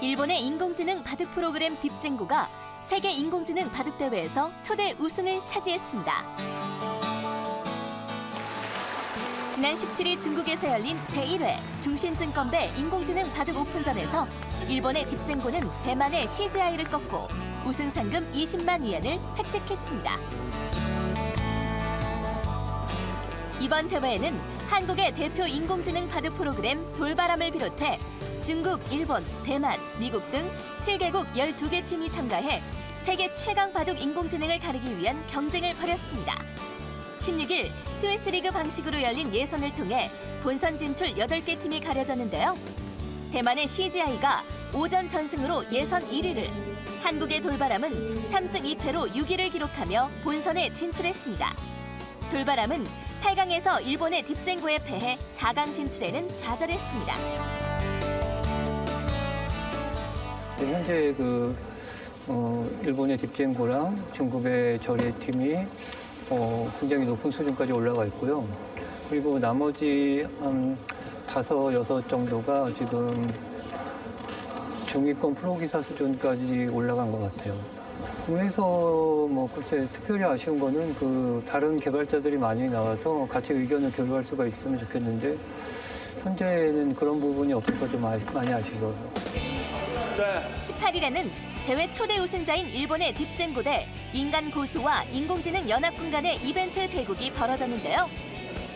일본의 인공지능 바둑 프로그램 딥쟁고가 세계 인공지능 바둑 대회에서 초대 우승을 차지했습니다. 지난 17일 중국에서 열린 제1회 중신증권배 인공지능 바둑 오픈전에서 일본의 딥쟁고는 대만의 CGI를 꺾고 우승 상금 20만 위엔을 획득했습니다. 이번 대회에는 한국의 대표 인공지능 바둑 프로그램 돌바람을 비롯해 중국, 일본, 대만, 미국 등 7개국 12개 팀이 참가해 세계 최강 바둑 인공지능을 가르기 위한 경쟁을 벌였습니다. 16일 스위스 리그 방식으로 열린 예선을 통해 본선 진출 8개 팀이 가려졌는데요. 대만의 CGI가 오전 전승으로 예선 1위를, 한국의 돌바람은 3승 2패로 6위를 기록하며 본선에 진출했습니다. 돌바람은 8강에서 일본의 딥쟁고에 패해 4강 진출에는 좌절했습니다. 현재 일본의 딥쟁고랑 중국의 저리 팀이 굉장히 높은 수준까지 올라가 있고요. 그리고 나머지 한 5, 6 정도가 지금 중위권 프로기사 수준까지 올라간 것 같아요. 국내에서 글쎄 특별히 아쉬운 거는 다른 개발자들이 많이 나와서 같이 의견을 교류할 수가 있으면 좋겠는데 현재는 그런 부분이 없어서 좀 많이 아쉬워요. 18일에는 대회 초대 우승자인 일본의 딥쟁고 대 인간 고수와 인공지능 연합군 간의 이벤트 대국이 벌어졌는데요.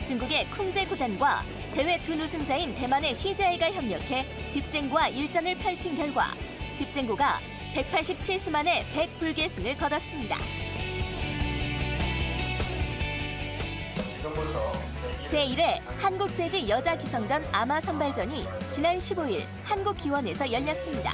중국의 쿵제 구단과 대회 준우승자인 대만의 CGI가 협력해 딥쟁고와 일전을 펼친 결과 딥쟁고가 187수 만에 100불계승을 거뒀습니다. 제1회 한국재즈 여자기성전 아마 선발전이 지난 15일 한국기원에서 열렸습니다.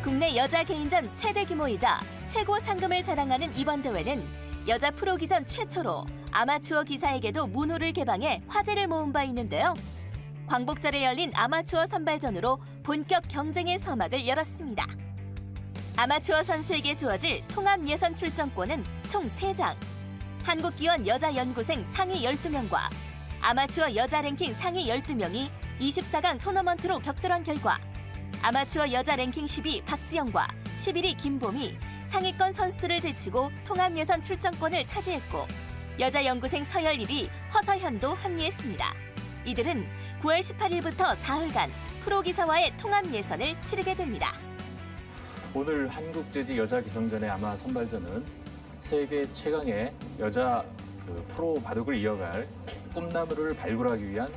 국내 여자 개인전 최대 규모이자 최고 상금을 자랑하는 이번 대회는 여자 프로기전 최초로 아마추어 기사에게도 문호를 개방해 화제를 모은 바 있는데요. 광복절에 열린 아마추어 선발전으로 본격 경쟁의 서막을 열었습니다. 아마추어 선수에게 주어질 통합 예선 출전권은 총 3장, 한국기원 여자연구생 상위 12명과 아마추어 여자 랭킹 상위 12명이 24강 토너먼트로 격돌한 결과 아마추어 여자 랭킹 10위 박지영과 11위 김봄이 상위권 선수들을 제치고 통합 예선 출전권을 차지했고 여자 연구생 서열일위 허서현도 합류했습니다. 이들은 9월 18일부터 사흘간 프로기사와의 통합 예선을 치르게 됩니다. 오늘 한국재즈 여자기성전의 아마 선발전은 세계 최강의 여자 프로 바둑을 이어갈 꿈나무를 발굴하기 위한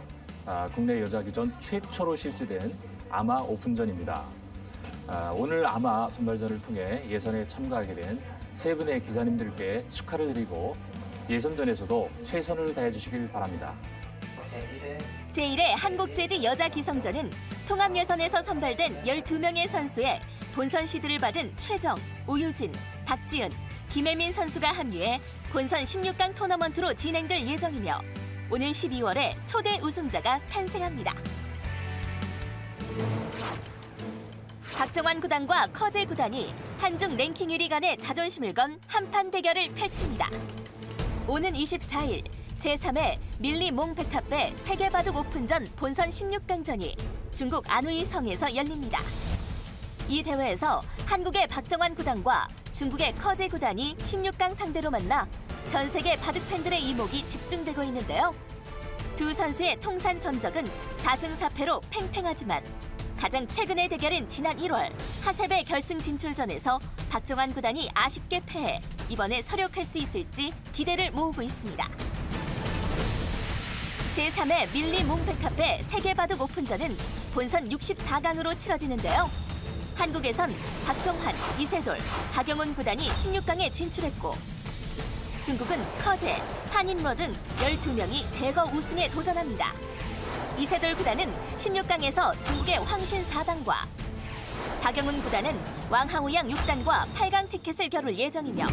국내 여자기전 최초로 실시된 아마 오픈전입니다. 오늘 아마 선발전을 통해 예선에 참가하게 된 3분의 기사님들께 축하를 드리고 예선전에서도 최선을 다해주시길 바랍니다. 제1회 한국재즈 여자기성전은 통합 예선에서 선발된 12명의 선수의 본선 시드를 받은 최정, 오유진, 박지은, 김혜민 선수가 합류해 본선 16강 토너먼트로 진행될 예정이며 오는 12월에 초대 우승자가 탄생합니다. 박정환 구단과 커제 구단이 한중 랭킹 1위 간의 자존심을 건 한판 대결을 펼칩니다. 오는 24일 제3회 밀리 몽백합배 세계바둑 오픈전 본선 16강전이 중국 안후이 성에서 열립니다. 이 대회에서 한국의 박정환 구단과 중국의 커제 구단이 16강 상대로 만나 전 세계 바둑 팬들의 이목이 집중되고 있는데요. 두 선수의 통산 전적은 4승 4패로 팽팽하지만 가장 최근의 대결인 지난 1월 하세배 결승 진출전에서 박정환 구단이 아쉽게 패해 이번에 서력할 수 있을지 기대를 모으고 있습니다. 제3회 밀리 몽백합배 세계바둑 오픈전은 본선 64강으로 치러지는데요. 한국에선 박정환, 이세돌, 박영훈 구단이 16강에 진출했고 중국은 커제, 한인러 등 12명이 대거 우승에 도전합니다. 이세돌 구단은 16강에서 중국의 황신 4단과 박영훈 구단은 왕하오양 6단과 8강 티켓을 겨룰 예정이며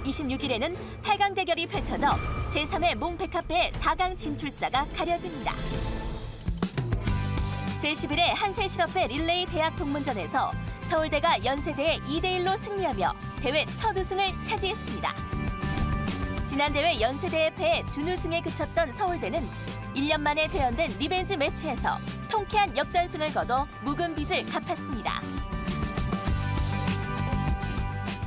26일에는 8강 대결이 펼쳐져 제3회 몽백합배의 4강 진출자가 가려집니다. 제11회 한세실업회 릴레이 대학 동문전에서 서울대가 연세대에 2대1로 승리하며 대회 첫 우승을 차지했습니다. 지난 대회 연세대에 패해 준우승에 그쳤던 서울대는 1년 만에 재현된 리벤지 매치에서 통쾌한 역전승을 거둬 묵은 빚을 갚았습니다.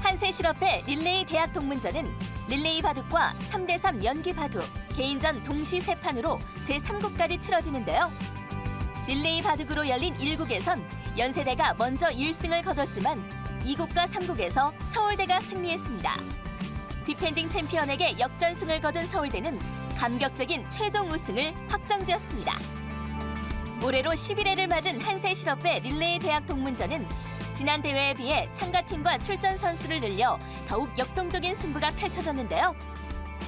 한세실업의 릴레이 대학 동문전은 릴레이 바둑과 3대3 연기 바둑, 개인전 동시 3판으로 제3국까지 치러지는데요. 릴레이 바둑으로 열린 1국에선 연세대가 먼저 1승을 거뒀지만 2국과 3국에서 서울대가 승리했습니다. 디펜딩 챔피언에게 역전승을 거둔 서울대는 감격적인 최종 우승을 확정지었습니다. 올해로 11회를 맞은 한세실업의 릴레이 대학 동문전은 지난 대회에 비해 참가팀과 출전 선수를 늘려 더욱 역동적인 승부가 펼쳐졌는데요.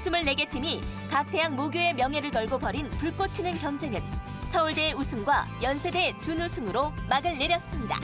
24개 팀이 각 대학 모교의 명예를 걸고 벌인 불꽃 튀는 경쟁은 서울대의 우승과 연세대의 준우승으로 막을 내렸습니다.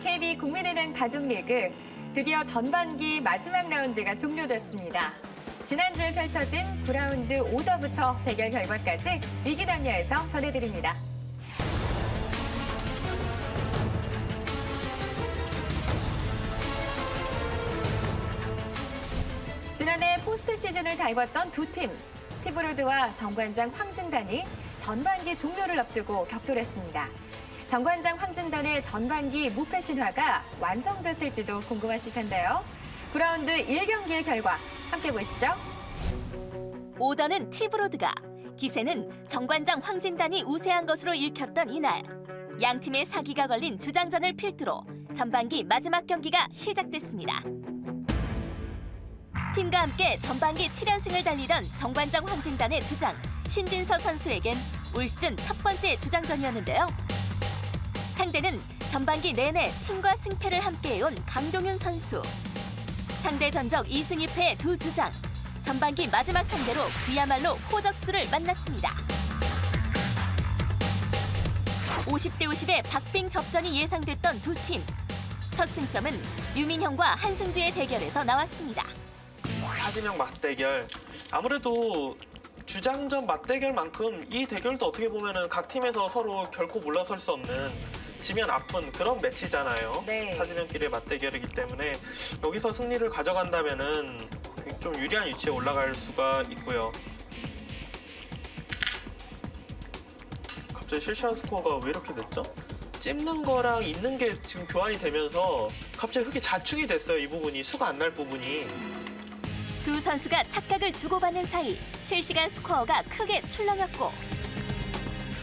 KB 국민은행 바둑리그 드디어 전반기 마지막 라운드가 종료됐습니다. 지난주에 펼쳐진 9라운드 오더부터 대결 결과까지 위기담야에서 전해드립니다. 지난해 포스트 시즌을 다입었던 두 팀, 티브로드와 정관장 황진단이 전반기 종료를 앞두고 격돌했습니다. 정관장 황진단의 전반기 무패 신화가 완성됐을지도 궁금하실 텐데요. 9라운드 1경기의 결과 함께 보시죠. 오더는 티브로드가, 기세는 정관장 황진단이 우세한 것으로 읽혔던 이날. 양 팀의 사기가 걸린 주장전을 필두로 전반기 마지막 경기가 시작됐습니다. 팀과 함께 전반기 7연승을 달리던 정관장 황진단의 주장 신진서 선수에겐 올 시즌 첫 번째 주장전이었는데요. 상대는 전반기 내내 팀과 승패를 함께해온 강동윤 선수. 상대 전적 2승 2패의 두 주장. 전반기 마지막 상대로 그야말로 호적수를 만났습니다. 50대 50의 박빙 접전이 예상됐던 두 팀. 첫 승점은 유민형과 한승주의 대결에서 나왔습니다. 사진형 맞대결. 아무래도 주장전 맞대결만큼 이 대결도 어떻게 보면은 각 팀에서 서로 결코 물러설 수 없는 지면 아픈 그런 매치잖아요. 네. 사진형끼리의 맞대결이기 때문에 여기서 승리를 가져간다면은 좀 유리한 위치에 올라갈 수가 있고요. 갑자기 실시간 스코어가 왜 이렇게 됐죠? 찝는 거랑 있는 게 지금 교환이 되면서 갑자기 흙이 자축이 됐어요. 이 부분이 수가 안 날 부분이. 두 선수가 착각을 주고받는 사이 실시간 스코어가 크게 출렁였고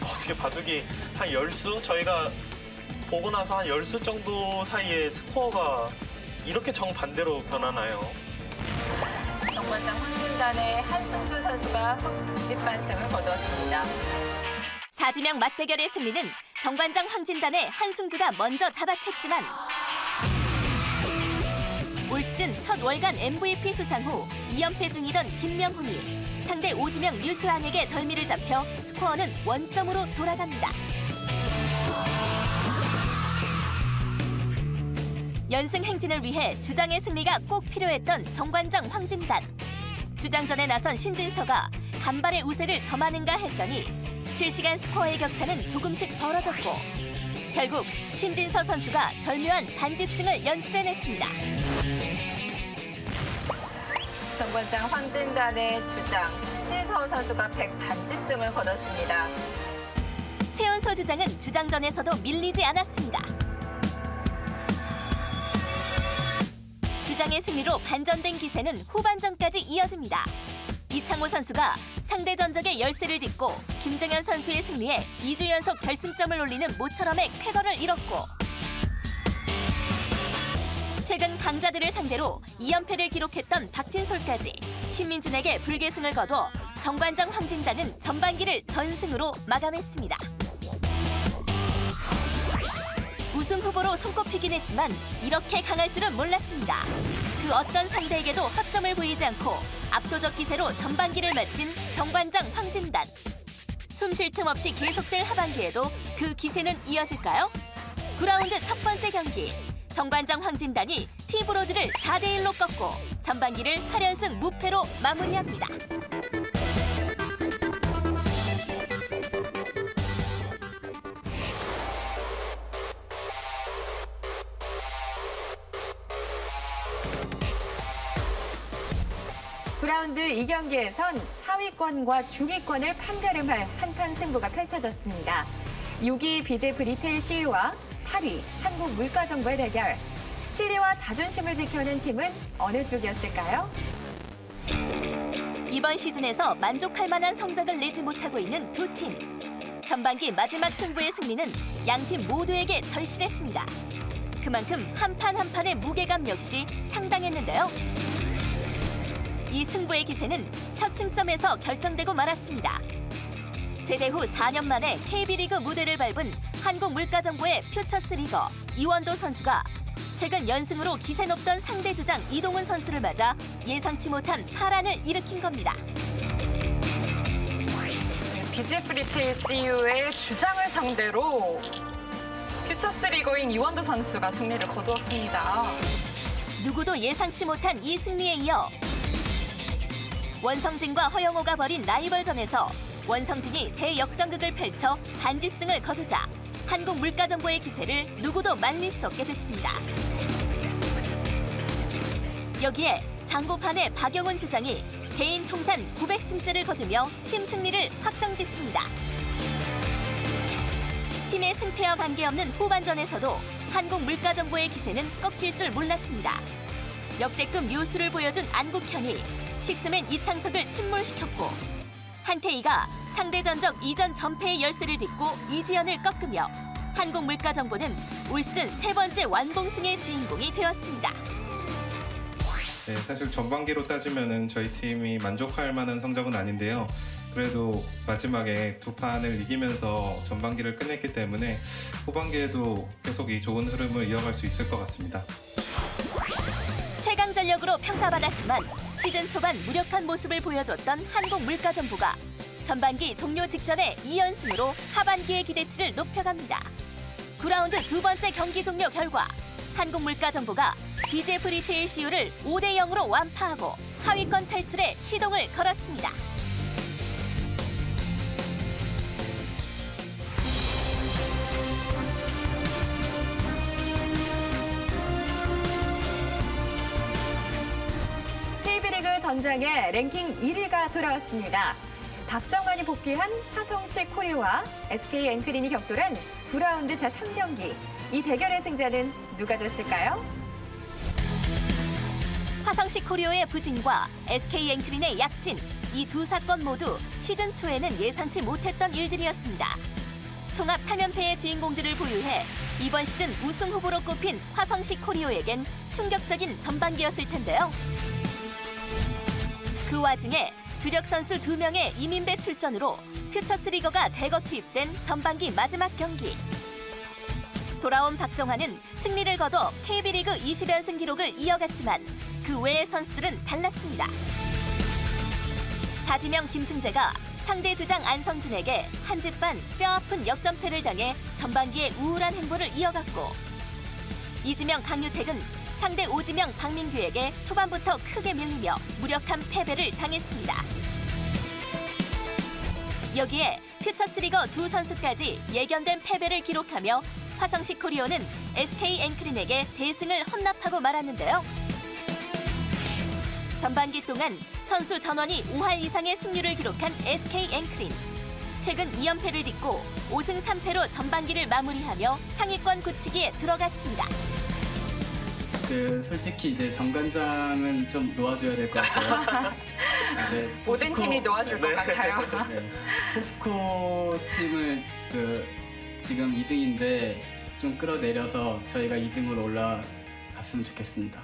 어떻게 바둑이 한 10수? 저희가 보고 나서 한 10수 정도 사이에 스코어가 이렇게 정반대로 변하나요? 정관장 황진단의 한승주 선수가 두 집 반승을 거두었습니다. 사지명 맞대결의 승리는 정관장 황진단의 한승주가 먼저 잡아챘지만 올 시즌 첫 월간 MVP 수상 후 2연패 중이던 김명훈이 상대 오지명 류수환에게 덜미를 잡혀 스코어는 원점으로 돌아갑니다. 연승 행진을 위해 주장의 승리가 꼭 필요했던 정관장 황진단. 주장전에 나선 신진서가 간발의 우세를 점하는가 했더니 실시간 스코어의 격차는 조금씩 벌어졌고 결국 신진서 선수가 절묘한 반집승을 연출해냈습니다. 정관장 황진단의 주장 신진서 선수가 100반집승을 거뒀습니다. 최연소 주장은 주장전에서도 밀리지 않았습니다. 주장의 승리로 반전된 기세는 후반전까지 이어집니다. 이창호 선수가 상대 전적의 열세를 딛고 김정현 선수의 승리에 2주 연속 결승점을 올리는 모처럼의 쾌거를 이뤘고 최근 강자들을 상대로 2연패를 기록했던 박진솔까지 신민준에게 불계승을 거둬 정관장 황진단은 전반기를 전승으로 마감했습니다. 우승 후보로 손꼽히긴 했지만 이렇게 강할 줄은 몰랐습니다. 그 어떤 상대에게도 허점을 보이지 않고 압도적 기세로 전반기를 마친 정관장 황진단. 숨 쉴 틈 없이 계속될 하반기에도 그 기세는 이어질까요? 9라운드 첫 번째 경기. 정관장 황진단이 티브로드를 4대1로 꺾고 전반기를 8연승 무패로 마무리합니다. 라운드 2경기에선 하위권과 중위권을 판가름할 한판 승부가 펼쳐졌습니다. 6위 BJF 리테일 CU와 8위 한국물가정보의 대결. 실리와 자존심을 지켜낸 팀은 어느 쪽이었을까요? 이번 시즌에서 만족할 만한 성적을 내지 못하고 있는 두 팀. 전반기 마지막 승부의 승리는 양팀 모두에게 절실했습니다. 그만큼 한 판 한 판의 무게감 역시 상당했는데요. 이 승부의 기세는 첫 승점에서 결정되고 말았습니다. 제대 후 4년 만에 KB리그 무대를 밟은 한국물가정보의 퓨처스 리거 이원도 선수가 최근 연승으로 기세 높던 상대 주장 이동훈 선수를 맞아 예상치 못한 파란을 일으킨 겁니다. BJF 리테일 CU의 주장을 상대로 퓨처스 리거인 이원도 선수가 승리를 거두었습니다. 누구도 예상치 못한 이 승리에 이어 원성진과 허영호가 벌인 라이벌전에서 원성진이 대역전극을 펼쳐 반집승을 거두자 한국물가정보의 기세를 누구도 말릴 수 없게 됐습니다. 여기에 장고판의 박영훈 주장이 개인 통산 900승째를 거두며 팀 승리를 확정짓습니다. 팀의 승패와 관계없는 후반전에서도 한국물가정보의 기세는 꺾일 줄 몰랐습니다. 역대급 묘수를 보여준 안국현이 식스맨 이창석을 침몰시켰고 한태희가 상대 전적 이전 전패의 열세를 딛고 이지연을 꺾으며 한국물가정보는 올 시즌 세 번째 완봉승의 주인공이 되었습니다. 네, 사실 전반기로 따지면은 저희 팀이 만족할 만한 성적은 아닌데요. 그래도 마지막에 두 판을 이기면서 전반기를 끝냈기 때문에 후반기에도 계속 이 좋은 흐름을 이어갈 수 있을 것 같습니다. 최강 전력으로 평가받았지만 시즌 초반 무력한 모습을 보여줬던 한국물가정보가 전반기 종료 직전에 2연승으로 하반기의 기대치를 높여갑니다. 9라운드 두 번째 경기 종료 결과 한국물가정보가 BJF 리테일 CU를 5대0으로 완파하고 하위권 탈출에 시동을 걸었습니다. KB리그 전장에 랭킹 1위가 돌아왔습니다. 박정환이 복귀한 화성식 코리오와 SK 앵크린이 격돌한 9라운드 제3경기. 이 대결의 승자는 누가 됐을까요? 화성식 코리오의 부진과 SK 앵크린의 약진, 이 두 사건 모두 시즌 초에는 예상치 못했던 일들이었습니다. 통합 3연패의 주인공들을 보유해 이번 시즌 우승 후보로 꼽힌 화성시 코리오에겐 충격적인 전반기였을 텐데요. 그 와중에 주력 선수 2명의 이민배 출전으로 퓨처스리거가 대거 투입된 전반기 마지막 경기. 돌아온 박정환은 승리를 거둬 KB리그 20연승 기록을 이어갔지만 그 외의 선수들은 달랐습니다. 사지명 김승재가 상대 주장 안성준에게 한 집 반 뼈아픈 역전패를 당해 전반기에 우울한 행보를 이어갔고, 이지명 강유택은 상대 오지명 박민규에게 초반부터 크게 밀리며 무력한 패배를 당했습니다. 여기에 퓨처스리거 두 선수까지 예견된 패배를 기록하며 화성시 코리오는 SK 앵크린에게 대승을 헌납하고 말았는데요. 전반기 동안 선수 전원이 5할 이상의 승률을 기록한 SK 앵크린. 최근 2연패를 딛고 5승 3패로 전반기를 마무리하며 상위권 굳히기에 들어갔습니다. 솔직히 이제 정관장은 좀 놓아줘야 될 것 같아요. 이제 모든 팀이 놓아줄 것 같아요. 네, 포스코 팀을 지금 2등인데 좀 끌어내려서 저희가 2등으로 올라갔으면 좋겠습니다.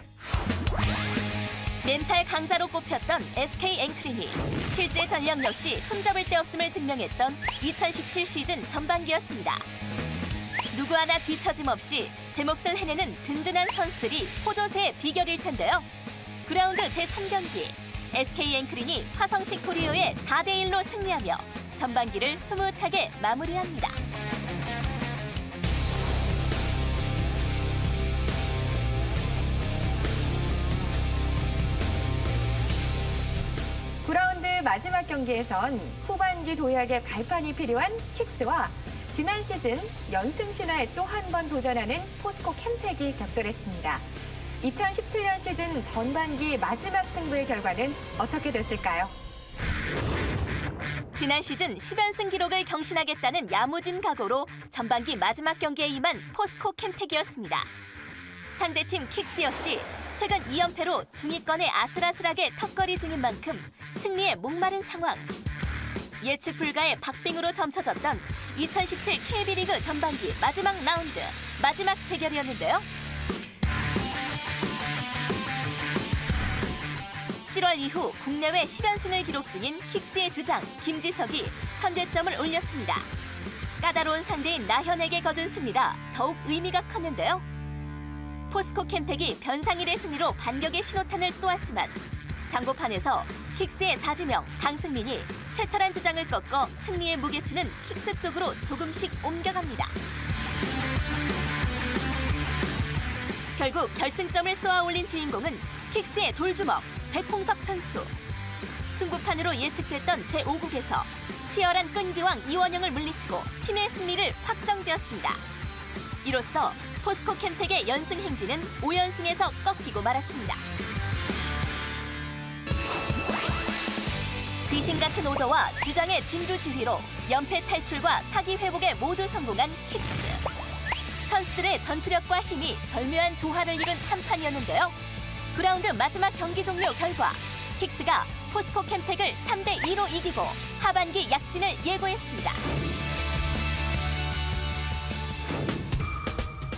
멘탈 강자로 꼽혔던 SK 앵크린이 실제 전력 역시 흠잡을 데 없음을 증명했던 2017 시즌 전반기였습니다. 누구 하나 뒤처짐 없이 제 몫을 해내는 든든한 선수들이 호조세의 비결일 텐데요. 그라운드 제3경기 SK 앵크린이 화성시 코리오에 4대1로 승리하며 전반기를 흐뭇하게 마무리합니다. 구라운드 마지막 경기에선 후반기 도약의 발판이 필요한 킥스와 지난 시즌 연승 신화에 또 한 번 도전하는 포스코 캠텍이 격돌했습니다. 2017년 시즌 전반기 마지막 승부의 결과는 어떻게 됐을까요? 지난 시즌 10연승 기록을 경신하겠다는 야무진 각오로 전반기 마지막 경기에 임한 포스코 캠텍이었습니다. 상대팀 킥스 역시 최근 2연패로 중위권에 아슬아슬하게 턱걸이 중인 만큼 승리에 목마른 상황. 예측 불가의 박빙으로 점쳐졌던 2017 KB리그 전반기 마지막 라운드, 마지막 대결이었는데요. 7월 이후 국내외 10연승을 기록 중인 킥스의 주장 김지석이 선제점을 올렸습니다. 까다로운 상대인 나현에게 거둔 승리라 더욱 의미가 컸는데요. 포스코 캠텍이 변상일의 승리로 반격의 신호탄을 쏘았지만 장고판에서 킥스의 사지명 강승민이 최철한 주장을 꺾어 승리의 무게추는 킥스 쪽으로 조금씩 옮겨갑니다. 결국 결승점을 쏘아 올린 주인공은 킥스의 돌주먹 백홍석 선수. 승부판으로 예측됐던 제5국에서 치열한 끈기왕 이원영을 물리치고 팀의 승리를 확정지었습니다. 이로써 포스코 캠텍의 연승 행진은 5연승에서 꺾이고 말았습니다. 귀신같은 오더와 주장의 진두지휘로 연패 탈출과 사기 회복에 모두 성공한 킥스. 선수들의 전투력과 힘이 절묘한 조화를 이룬 한판이었는데요. 그라운드 마지막 경기 종료 결과 킥스가 포스코 캠텍을 3대2로 이기고 하반기 약진을 예고했습니다.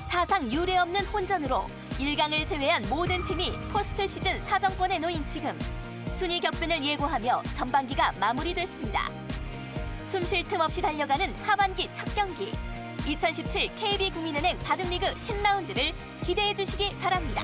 사상 유례없는 혼전으로 1강을 제외한 모든 팀이 포스트 시즌 4정권에 놓인 지금 순위 격변을 예고하며 전반기가 마무리됐습니다. 숨 쉴 틈 없이 달려가는 하반기 첫 경기 2017 KB국민은행 바둑리그 10라운드를 기대해 주시기 바랍니다.